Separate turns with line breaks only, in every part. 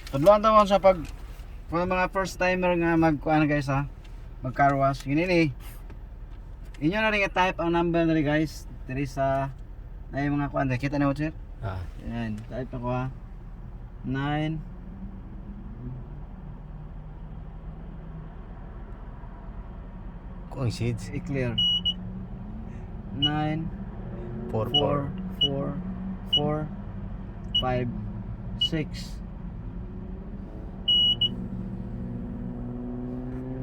Tudloan tawon sa pag mga first timer nga magkuan guys ha. Mag car wash. Gini ni. Inyo na rin i-type ang number na rin guys. Diri sa na yung mga kuan. Kita na mo sir? Yan. Type ako ha. 9
Kung seeds.
i-clear. 9
4
4 4 4 5 6.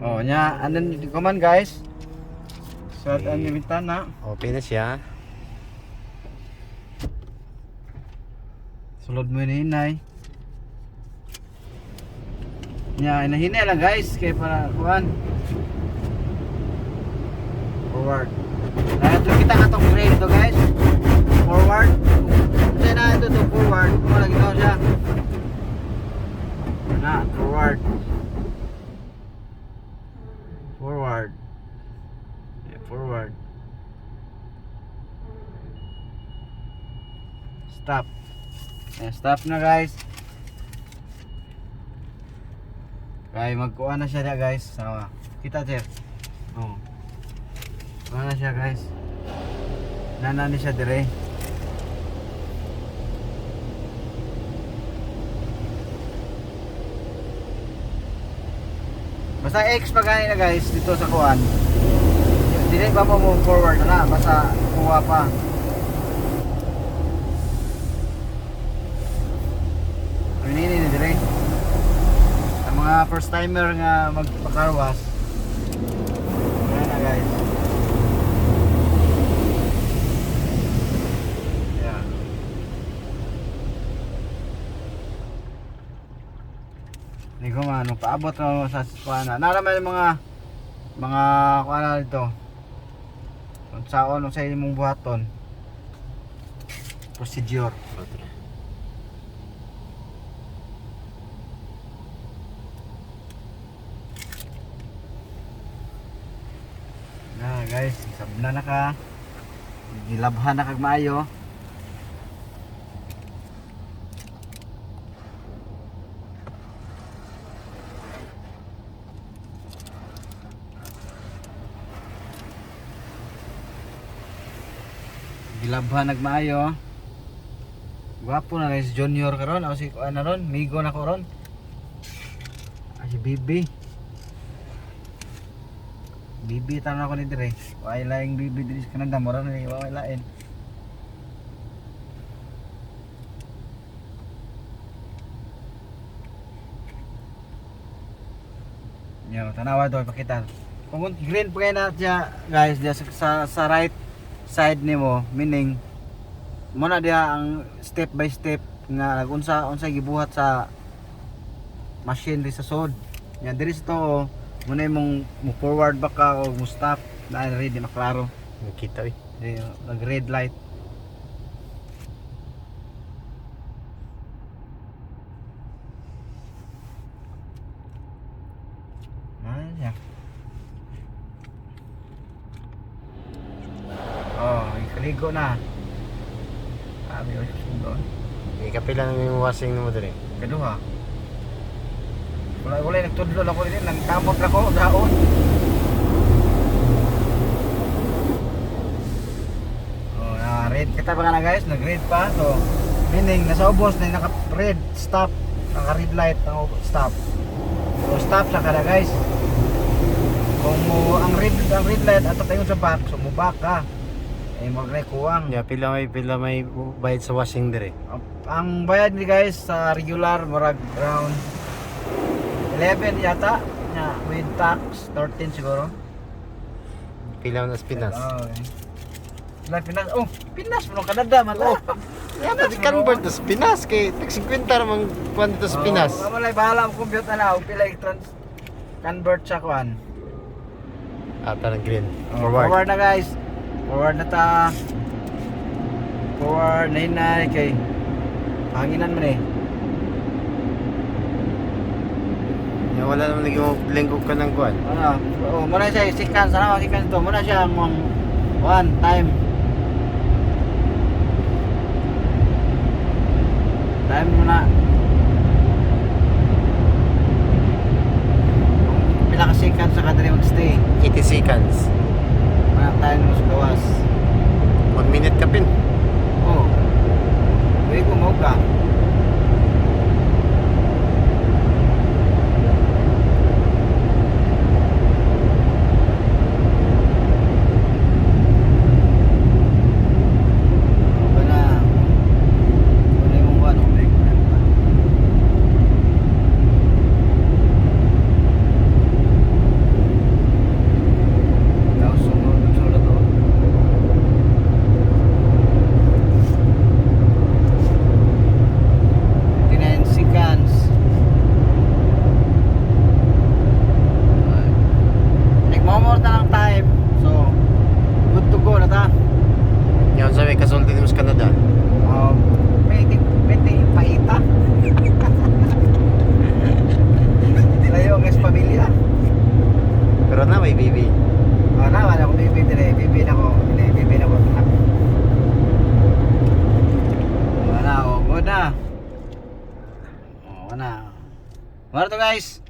Oh, nya, and then come on guys. So,
Okay.
ang bintana.
Okay na siya.
Sulod mo ni hinay. Nya, inahinay lang guys kay para kuan. Forward. Dahil ito kita katong brake ito guys. Forward. Kasi na ito to forward. Kung lagi na siya. Na, forward. Forward. Yeah, forward. Stop. Yeah, stop na guys. Kaya magkuha na siya guys. Sawa. Kita sir. Oh. Kuha na siya guys. Nanani siya dire. Basta X pag na guys dito sa kuan. Dili pa mo move forward na basta kuha pa. Rinini ni dire. Ang mga first timer nga magpakarwas. Ayan na guys. Yeah. Hindi ko man, paabot na sa kuana. Naraman yung mga kuana dito. Kung saon sa imong buhaton. Procedure. Na guys, sabna na ka. Gilabhan na kag maayo. Gilabhan nagmaayo. Gwapo na guys, junior karon o si ano ron, migo na ko ron. Si Bibi. Bibi tanong ako ni dire. Wala laing Bibi dire sa Canada, mura na ni wala lain. Yo, tanawa do pakita. Kung green pa kayo na siya, guys, diya sa right side nimo, meaning muna dia ang step by step nga unsa gibuhat sa machine di sa sod. Yan diri sa to muna imong mo forward back ka o mo stop na ready maklaro.
Nakita eh.
Nag red light. Ayan. Oh, ikaligo na. Sabi ko doon.
Kapila na yung washing mo dali.
Kedua. Wala nagtudlo ako din, nagkamot ako daon. Oh, red kita pa na guys, nag-red pa. So, meaning nasa ubos na naka-red stop, naka-red light na stop. So, stop sa kada guys. Kung mo ang red light at tayo sa back, so mo back ka. Eh magre kuwang.
Ya pila may bayad sa washing dire.
Ang bayad ni guys sa regular murag around 11 yata na with tax 13 siguro.
Pila na sa Pinas.
Sila Pinas. Oh, Pinas mo Canada man to.
Yan na convert to sa Pinas kay tig 50 ramang kuan dito sa Pinas.
Wala bahala mo compute na pila i-trans convert sa kuan.
Ata ng green.
Forward na guys. Forward na ta. Forward na hinay kay hanginan man eh.
Ya wala naman lagi mo lingkog ka ng kuan.
Ano? Oh, muna siya sikan sana sikan to. Muna siya ang one time. Time muna.
20 seconds.
Mana tayo mo sa gawas.
1 minute ka pin.
Oh. Uy, kumaw ka.
Yan sa may kasulti mo sa Canada.
Pwede yung paita. Layo ang pamilya.
Pero na may baby.
Wala akong bibi dire. Bibi na ko. Wala ako. Good na. Wala. Wala to guys.